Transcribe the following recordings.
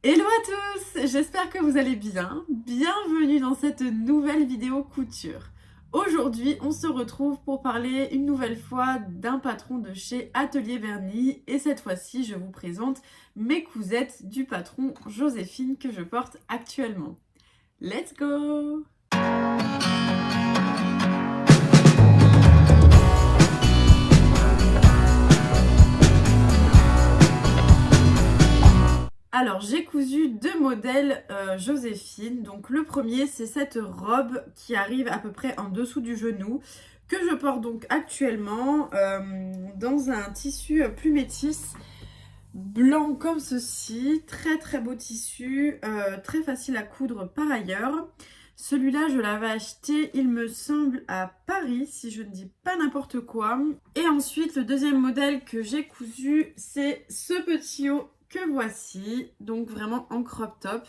Hello à tous, j'espère que vous allez bien. Bienvenue dans cette nouvelle vidéo couture. Aujourd'hui, on se retrouve pour parler une nouvelle fois d'un patron de chez Atelier Vernis et cette fois-ci, je vous présente mes cousettes du patron Joséphine que je porte actuellement. Let's go! Alors, j'ai cousu deux modèles Joséphine. Donc, le premier, c'est cette robe qui arrive à peu près en dessous du genou, que je porte donc actuellement dans un tissu plus métis, blanc comme ceci. Très très beau tissu, très facile à coudre par ailleurs. Celui-là, je l'avais acheté, il me semble, à Paris, si je ne dis pas n'importe quoi. Et ensuite, le deuxième modèle que j'ai cousu, c'est ce petit haut que voici, donc vraiment en crop top.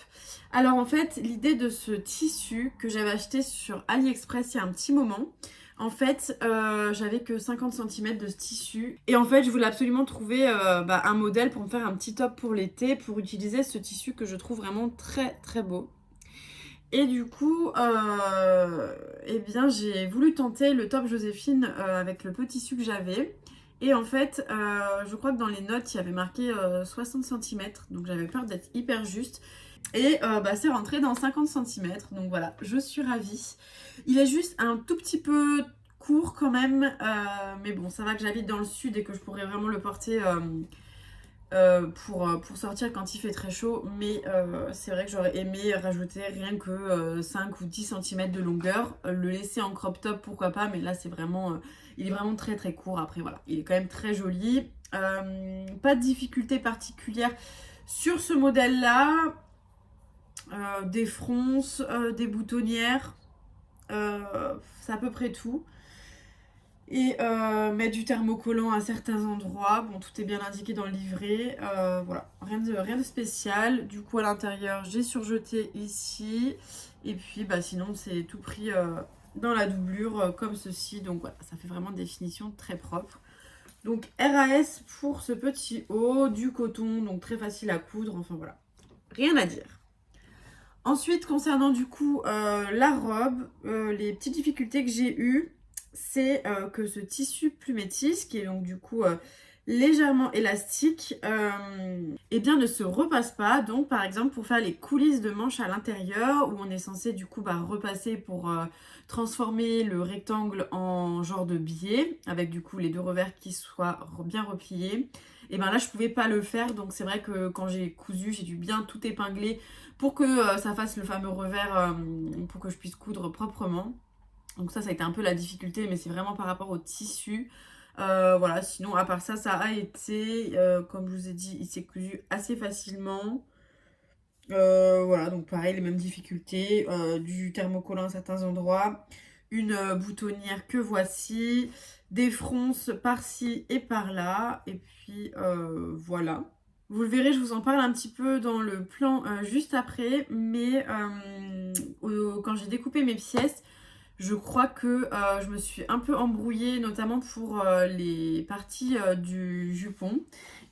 Alors en fait, l'idée de ce tissu que j'avais acheté sur AliExpress il y a un petit moment, en fait, j'avais que 50 cm de ce tissu. Et en fait, je voulais absolument trouver un modèle pour me faire un petit top pour l'été, pour utiliser ce tissu que je trouve vraiment très très beau. Et du coup, eh bien, j'ai voulu tenter le top Joséphine avec le petit tissu que j'avais. Et en fait, je crois que dans les notes, il y avait marqué 60 cm. Donc j'avais peur d'être hyper juste. Et c'est rentré dans 50 cm. Donc voilà, je suis ravie. Il est juste un tout petit peu court quand même. Mais bon, ça va que j'habite dans le sud et que je pourrais vraiment le porter pour sortir quand il fait très chaud. Mais c'est vrai que j'aurais aimé rajouter rien que 5 ou 10 cm de longueur. Le laisser en crop top, pourquoi pas. Mais là, c'est vraiment... il est vraiment très très court. Après, voilà, il est quand même très joli. Pas de difficulté particulière sur ce modèle-là. Des fronces, des boutonnières. C'est à peu près tout. Et mettre du thermocollant à certains endroits. Bon, tout est bien indiqué dans le livret. Voilà, rien de spécial. Du coup, à l'intérieur, j'ai surjeté ici. Et puis, sinon, c'est tout pris dans la doublure comme ceci. Donc voilà, ça fait vraiment des finitions très propres. Donc RAS pour ce petit haut, du coton, donc très facile à coudre. Enfin voilà, rien à dire. Ensuite, concernant du coup la robe, les petites difficultés que j'ai eues, c'est que ce tissu plus métis, qui est donc du coup légèrement élastique, eh bien ne se repasse pas. Donc par exemple pour faire les coulisses de manches à l'intérieur, où on est censé du coup repasser pour transformer le rectangle en genre de biais, avec du coup les deux revers qui soient bien repliés. Et bien là je pouvais pas le faire, donc c'est vrai que quand j'ai cousu, j'ai dû bien tout épingler pour que ça fasse le fameux revers, pour que je puisse coudre proprement. Donc ça a été un peu la difficulté, mais c'est vraiment par rapport au tissu. Voilà, sinon à part ça, ça a été, comme je vous ai dit, il s'est cousu assez facilement. Voilà, donc pareil, les mêmes difficultés, du thermocollant à certains endroits, une boutonnière que voici, des fronces par-ci et par-là, et puis voilà. Vous le verrez, je vous en parle un petit peu dans le plan juste après, mais quand j'ai découpé mes pièces, je crois que je me suis un peu embrouillée, notamment pour les parties du jupon.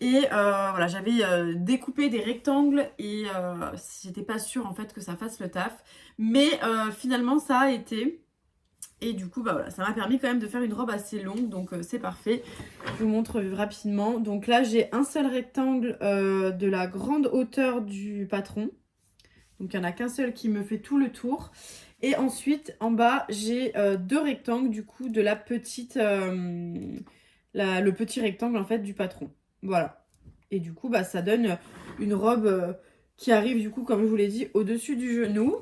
Et voilà, j'avais découpé des rectangles et j'étais pas sûre en fait que ça fasse le taf. Mais finalement, ça a été. Et du coup, voilà, ça m'a permis quand même de faire une robe assez longue, donc c'est parfait. Je vous montre rapidement. Donc là, j'ai un seul rectangle de la grande hauteur du patron. Donc il n'y en a qu'un seul qui me fait tout le tour. Et ensuite, en bas, j'ai deux rectangles du coup de la petite, le petit rectangle en fait du patron. Voilà. Et du coup, ça donne une robe qui arrive du coup, comme je vous l'ai dit, au-dessus du genou.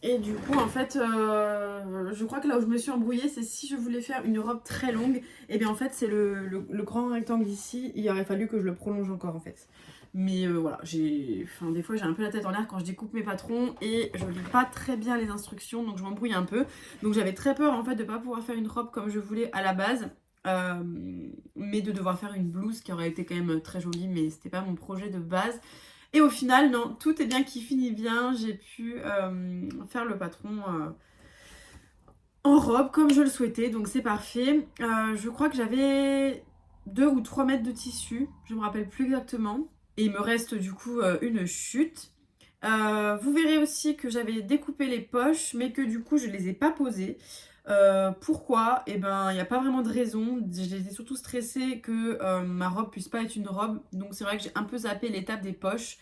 Et du coup, en fait, je crois que là où je me suis embrouillée, c'est si je voulais faire une robe très longue, et bien en fait, c'est le grand rectangle ici, il aurait fallu que je le prolonge encore en fait. Mais voilà, des fois j'ai un peu la tête en l'air quand je découpe mes patrons et je lis pas très bien les instructions, donc je m'embrouille un peu. Donc j'avais très peur en fait de pas pouvoir faire une robe comme je voulais à la base, mais de devoir faire une blouse qui aurait été quand même très jolie, mais c'était pas mon projet de base. Et au final, non, tout est bien qui finit bien. J'ai pu faire le patron en robe comme je le souhaitais, donc c'est parfait. Je crois que j'avais 2 ou 3 mètres de tissu, je me rappelle plus exactement. Et il me reste du coup une chute. Vous verrez aussi que j'avais découpé les poches, mais que du coup je les ai pas posées. Pourquoi? Eh ben, il n'y a pas vraiment de raison. J'étais surtout stressée que ma robe puisse pas être une robe. Donc c'est vrai que j'ai un peu zappé l'étape des poches.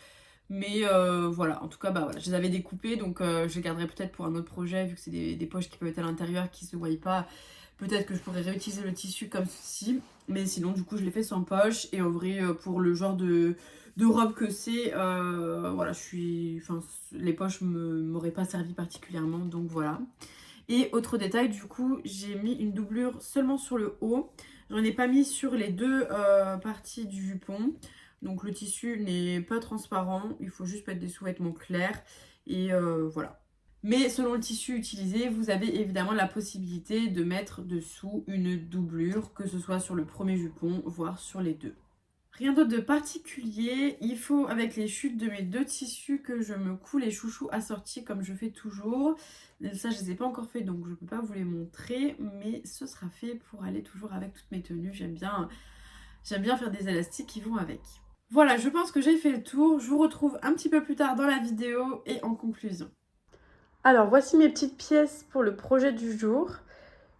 Mais voilà, en tout cas, bah voilà, je les avais découpées. Donc je les garderai peut-être pour un autre projet, vu que c'est des poches qui peuvent être à l'intérieur, qui se voient pas. Peut-être que je pourrais réutiliser le tissu comme ceci. Mais sinon, du coup, je l'ai fait sans poche. Et en vrai, pour le genre de robe que c'est, voilà, enfin, les poches m'auraient pas servi particulièrement. Donc voilà. Et autre détail, du coup, j'ai mis une doublure seulement sur le haut. J'en ai pas mis sur les deux parties du jupon. Donc le tissu n'est pas transparent. Il faut juste mettre des sous-vêtements clairs. Et voilà. Mais selon le tissu utilisé, vous avez évidemment la possibilité de mettre dessous une doublure, que ce soit sur le premier jupon, voire sur les deux. Rien d'autre de particulier, il faut avec les chutes de mes deux tissus que je me coule les chouchous assortis comme je fais toujours. Ça je les ai pas encore fait donc je peux pas vous les montrer, mais ce sera fait pour aller toujours avec toutes mes tenues. J'aime bien faire des élastiques qui vont avec. Voilà, je pense que j'ai fait le tour, je vous retrouve un petit peu plus tard dans la vidéo et en conclusion. Alors voici mes petites pièces pour le projet du jour.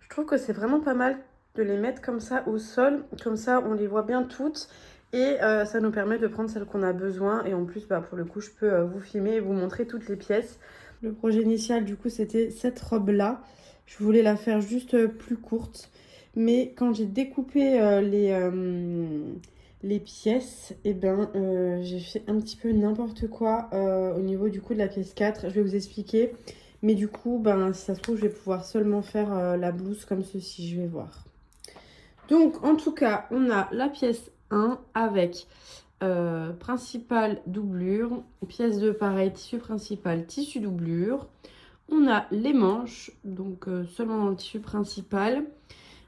Je trouve que c'est vraiment pas mal de les mettre comme ça au sol, comme ça on les voit bien toutes. Et ça nous permet de prendre celles qu'on a besoin. Et en plus, bah, pour le coup, je peux vous filmer et vous montrer toutes les pièces. Le projet initial, du coup, c'était cette robe-là. Je voulais la faire juste plus courte. Mais quand j'ai découpé les pièces, et ben, j'ai fait un petit peu n'importe quoi au niveau du coup de la pièce 4. Je vais vous expliquer. Mais du coup, ben, si ça se trouve, je vais pouvoir seulement faire la blouse comme ceci. Je vais voir. Donc, en tout cas, on a la pièce 1 avec principale doublure, pièce 2 pareil, tissu principal, tissu doublure. On a les manches, donc seulement dans le tissu principal.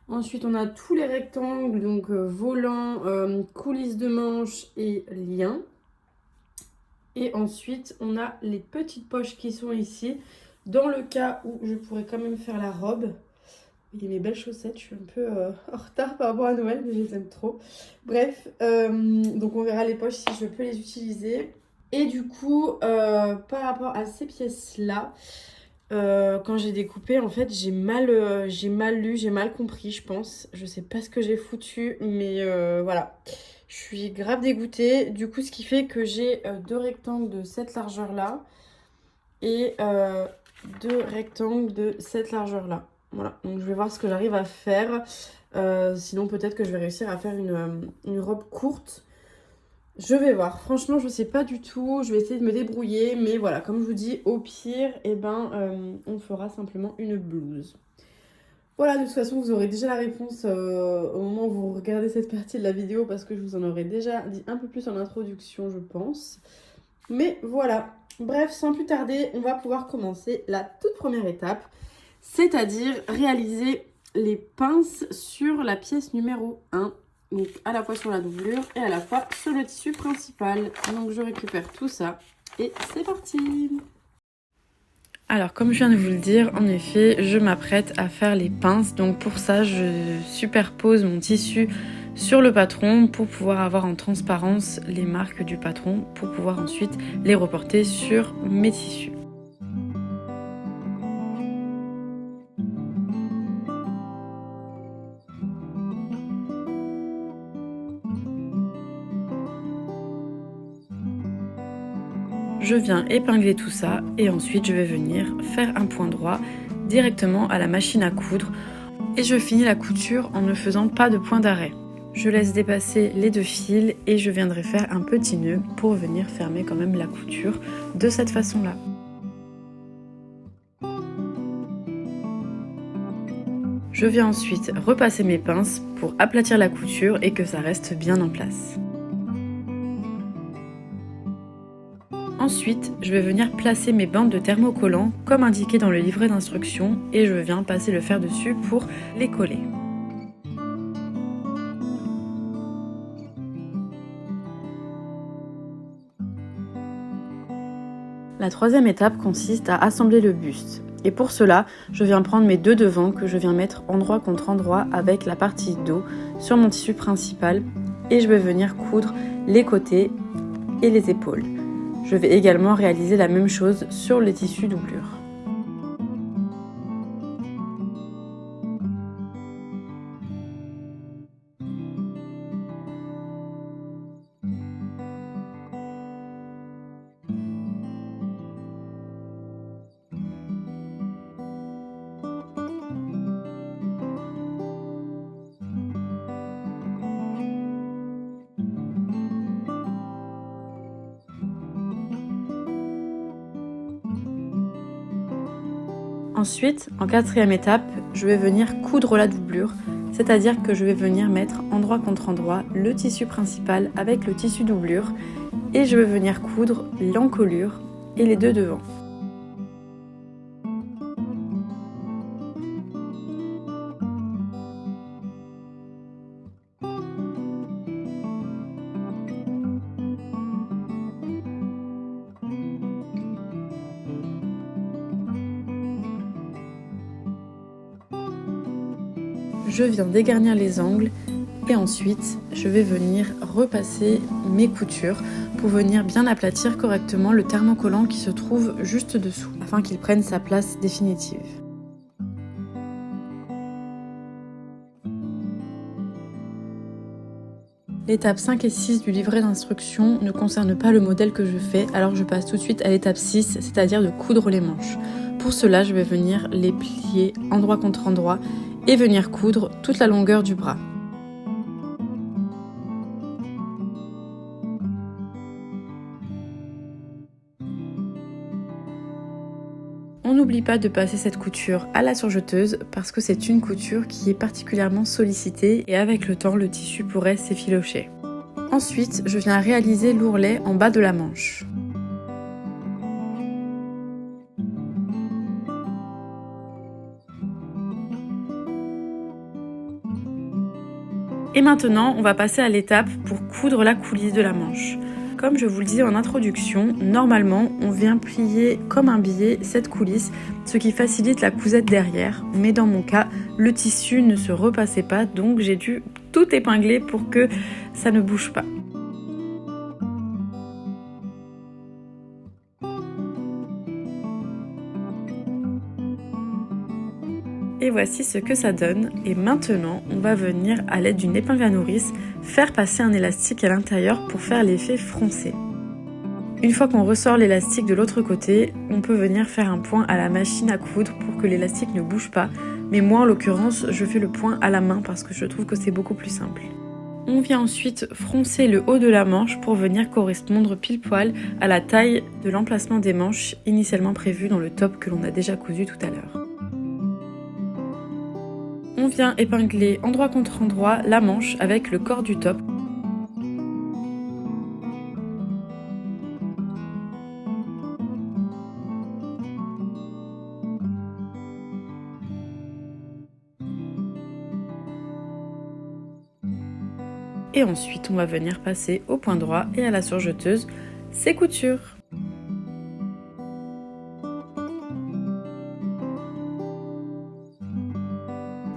Ensuite, on a tous les rectangles, donc volant, coulisses de manches et liens. Et ensuite, on a les petites poches qui sont ici, dans le cas où je pourrais quand même faire la robe. Il y a mes belles chaussettes, je suis un peu en retard par rapport à Noël, mais je les aime trop. Bref, donc on verra les poches si je peux les utiliser. Et du coup, par rapport à ces pièces-là, quand j'ai découpé, en fait, j'ai mal lu, j'ai mal compris, je pense. Je sais pas ce que j'ai foutu, mais voilà. Je suis grave dégoûtée. Du coup, ce qui fait que j'ai deux rectangles de cette largeur-là et deux rectangles de cette largeur-là. Voilà, donc je vais voir ce que j'arrive à faire. Sinon, peut-être que je vais réussir à faire une robe courte. Je vais voir. Franchement, je sais pas du tout. Je vais essayer de me débrouiller. Mais voilà, comme je vous dis, au pire, eh ben, on fera simplement une blouse. Voilà, de toute façon, vous aurez déjà la réponse au moment où vous regardez cette partie de la vidéo parce que je vous en aurais déjà dit un peu plus en introduction, je pense. Mais voilà. Bref, sans plus tarder, on va pouvoir commencer la toute première étape, c'est-à-dire réaliser les pinces sur la pièce numéro 1. Donc à la fois sur la doublure et à la fois sur le tissu principal. Donc je récupère tout ça et c'est parti! Alors comme je viens de vous le dire, en effet, je m'apprête à faire les pinces. Donc pour ça, je superpose mon tissu sur le patron pour pouvoir avoir en transparence les marques du patron pour pouvoir ensuite les reporter sur mes tissus. Je viens épingler tout ça et ensuite je vais venir faire un point droit directement à la machine à coudre et je finis la couture en ne faisant pas de point d'arrêt. Je laisse dépasser les deux fils et je viendrai faire un petit nœud pour venir fermer quand même la couture de cette façon-là. Je viens ensuite repasser mes pinces pour aplatir la couture et que ça reste bien en place. Ensuite, je vais venir placer mes bandes de thermocollants comme indiqué dans le livret d'instructions et je viens passer le fer dessus pour les coller. La troisième étape consiste à assembler le buste. Et pour cela, je viens prendre mes deux devants que je viens mettre endroit contre endroit avec la partie dos sur mon tissu principal et je vais venir coudre les côtés et les épaules. Je vais également réaliser la même chose sur les tissus doublure. Ensuite, en quatrième étape, je vais venir coudre la doublure, c'est-à-dire que je vais venir mettre endroit contre endroit le tissu principal avec le tissu doublure et je vais venir coudre l'encolure et les deux devants. Je viens dégarnir les angles et ensuite je vais venir repasser mes coutures pour venir bien aplatir correctement le thermocollant qui se trouve juste dessous afin qu'il prenne sa place définitive. L'étape 5 et 6 du livret d'instruction ne concerne pas le modèle que je fais, alors je passe tout de suite à l'étape 6, c'est-à-dire de coudre les manches. Pour cela, je vais venir les plier endroit contre endroit et venir coudre toute la longueur du bras. On n'oublie pas de passer cette couture à la surjeteuse parce que c'est une couture qui est particulièrement sollicitée et avec le temps le tissu pourrait s'effilocher. Ensuite, je viens réaliser l'ourlet en bas de la manche. Et maintenant, on va passer à l'étape pour coudre la coulisse de la manche. Comme je vous le disais en introduction, normalement, on vient plier comme un billet cette coulisse, ce qui facilite la cousette derrière. Mais dans mon cas, le tissu ne se repassait pas, donc j'ai dû tout épingler pour que ça ne bouge pas. Et voici ce que ça donne. Et maintenant, on va venir à l'aide d'une épingle à nourrice faire passer un élastique à l'intérieur pour faire l'effet froncé. Une fois qu'on ressort l'élastique de l'autre côté, on peut venir faire un point à la machine à coudre pour que l'élastique ne bouge pas. Mais moi, en l'occurrence, je fais le point à la main parce que je trouve que c'est beaucoup plus simple. On vient ensuite froncer le haut de la manche pour venir correspondre pile poil à la taille de l'emplacement des manches initialement prévu dans le top que l'on a déjà cousu tout à l'heure. On vient épingler endroit contre endroit la manche avec le corps du top. Et ensuite, on va venir passer au point droit et à la surjeteuse ces coutures.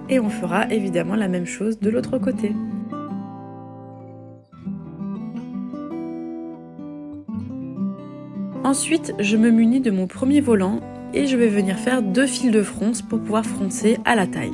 Et on fera évidemment la même chose de l'autre côté. Ensuite, je me munis de mon premier volant et je vais venir faire 2 fils de fronce pour pouvoir froncer à la taille.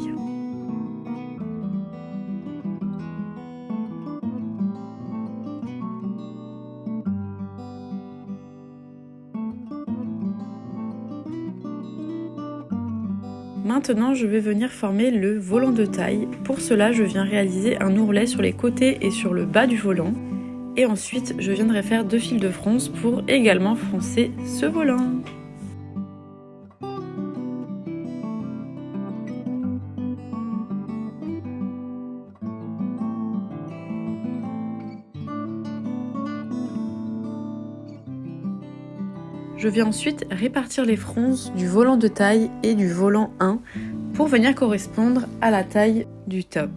Maintenant, je vais venir former le volant de taille. Pour cela, je viens réaliser un ourlet sur les côtés et sur le bas du volant. Et ensuite, je viendrai faire 2 fils de fronce pour également froncer ce volant. Je viens ensuite répartir les fronces du volant de taille et du volant 1 pour venir correspondre à la taille du top.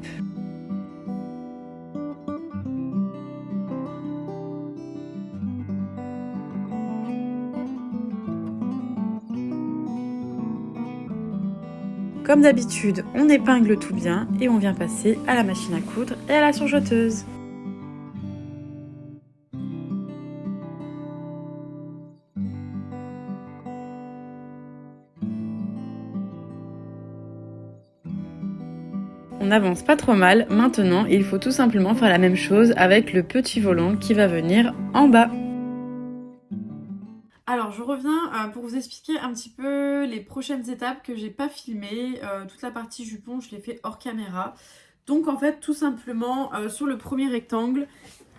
Comme d'habitude, on épingle tout bien et on vient passer à la machine à coudre et à la surjeteuse. on avance pas trop mal. Maintenant, il faut tout simplement faire la même chose avec le petit volant qui va venir en bas. Alors je reviens pour vous expliquer un petit peu les prochaines étapes que j'ai pas filmées. Toute la partie jupon, je l'ai fait hors caméra. Donc en fait, tout simplement, sur le premier rectangle,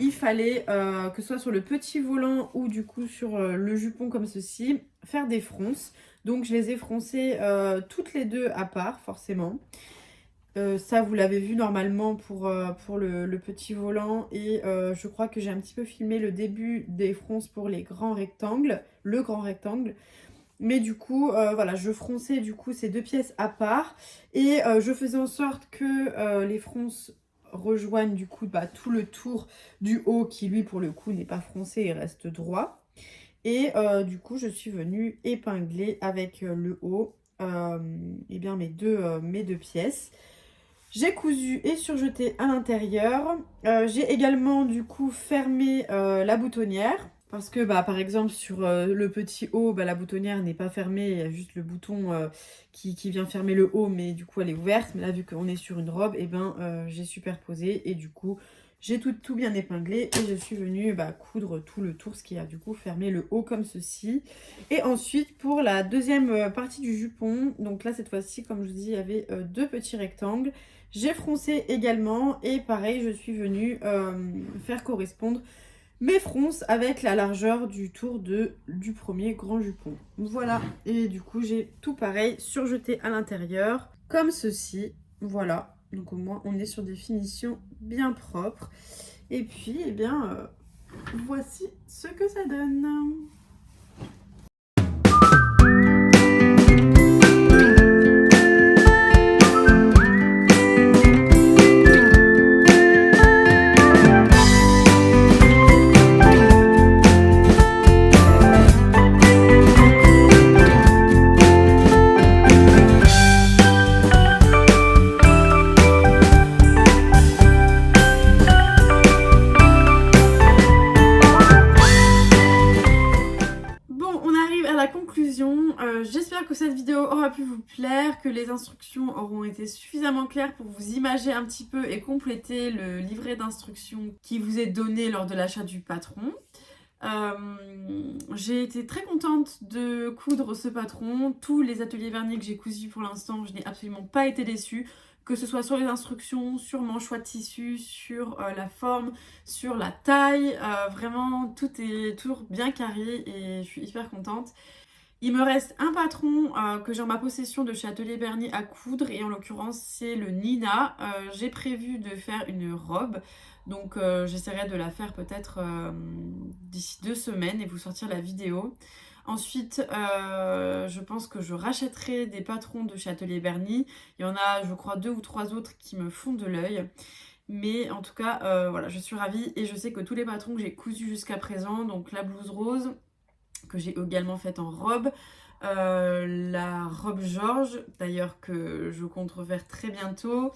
il fallait, que ce soit sur le petit volant ou du coup sur le jupon comme ceci, faire des fronces. Donc je les ai froncées toutes les deux à part, forcément. Ça, vous l'avez vu normalement pour le petit volant. Et je crois que j'ai un petit peu filmé le début des fronces pour les grands rectangles, le grand rectangle. Mais du coup, voilà, je fronçais du coup ces deux pièces à part. Et je faisais en sorte que les fronces rejoignent du coup tout le tour du haut qui lui pour le coup n'est pas froncé et reste droit. Et du coup, je suis venue épingler avec le haut eh bien, mes deux pièces. J'ai cousu et surjeté à l'intérieur. J'ai également du coup fermé la boutonnière. Parce que par exemple sur le petit haut, la boutonnière n'est pas fermée. Il y a juste le bouton qui vient fermer le haut. Mais du coup elle est ouverte. Mais là vu qu'on est sur une robe, j'ai superposé. Et du coup j'ai tout bien épinglé. Et je suis venue coudre tout le tour. Ce qui a du coup fermé le haut comme ceci. Et ensuite pour la deuxième partie du jupon. Donc là cette fois-ci comme je vous dis il y avait deux petits rectangles. J'ai froncé également et pareil, je suis venue faire correspondre mes fronces avec la largeur du tour du premier grand jupon. Voilà, et du coup j'ai tout pareil surjeté à l'intérieur comme ceci. Voilà, donc au moins on est sur des finitions bien propres. Et puis, voici ce que ça donne. J'espère que cette vidéo aura pu vous plaire, que les instructions auront été suffisamment claires pour vous imager un petit peu et compléter le livret d'instructions qui vous est donné lors de l'achat du patron. J'ai été très contente de coudre ce patron. Tous les ateliers vernis que j'ai cousus pour l'instant, je n'ai absolument pas été déçue. Que ce soit sur les instructions, sur mon choix de tissu, sur la forme, sur la taille. Vraiment, tout est toujours bien carré et je suis hyper contente. Il me reste un patron que j'ai en ma possession de chez Atelier Berny à coudre et en l'occurrence c'est le Nina. J'ai prévu de faire une robe, donc j'essaierai de la faire peut-être d'ici 2 semaines et vous sortir la vidéo. Ensuite, je pense que je rachèterai des patrons de chez Atelier Berny. Il y en a, je crois, 2 ou 3 autres qui me font de l'œil. Mais en tout cas, voilà, je suis ravie et je sais que tous les patrons que j'ai cousus jusqu'à présent, donc la blouse rose, que j'ai également faite en robe, la robe Georges, d'ailleurs que je compte refaire très bientôt,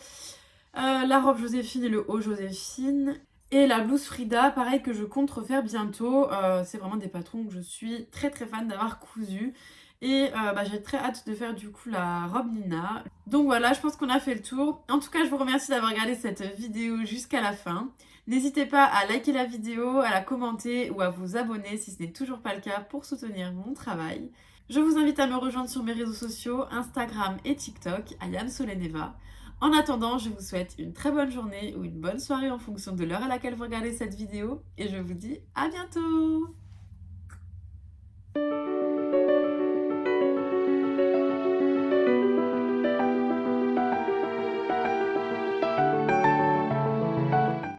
la robe Joséphine et le haut Joséphine, et la blouse Frida, pareil que je compte refaire bientôt. C'est vraiment des patrons que je suis très fan d'avoir cousu. Et j'ai très hâte de faire du coup la robe Nina. Donc voilà, je pense qu'on a fait le tour. En tout cas, je vous remercie d'avoir regardé cette vidéo jusqu'à la fin. N'hésitez pas à liker la vidéo, à la commenter ou à vous abonner si ce n'est toujours pas le cas pour soutenir mon travail. Je vous invite à me rejoindre sur mes réseaux sociaux, Instagram et TikTok, Ayane Soleneva. En attendant, je vous souhaite une très bonne journée ou une bonne soirée en fonction de l'heure à laquelle vous regardez cette vidéo et je vous dis à bientôt!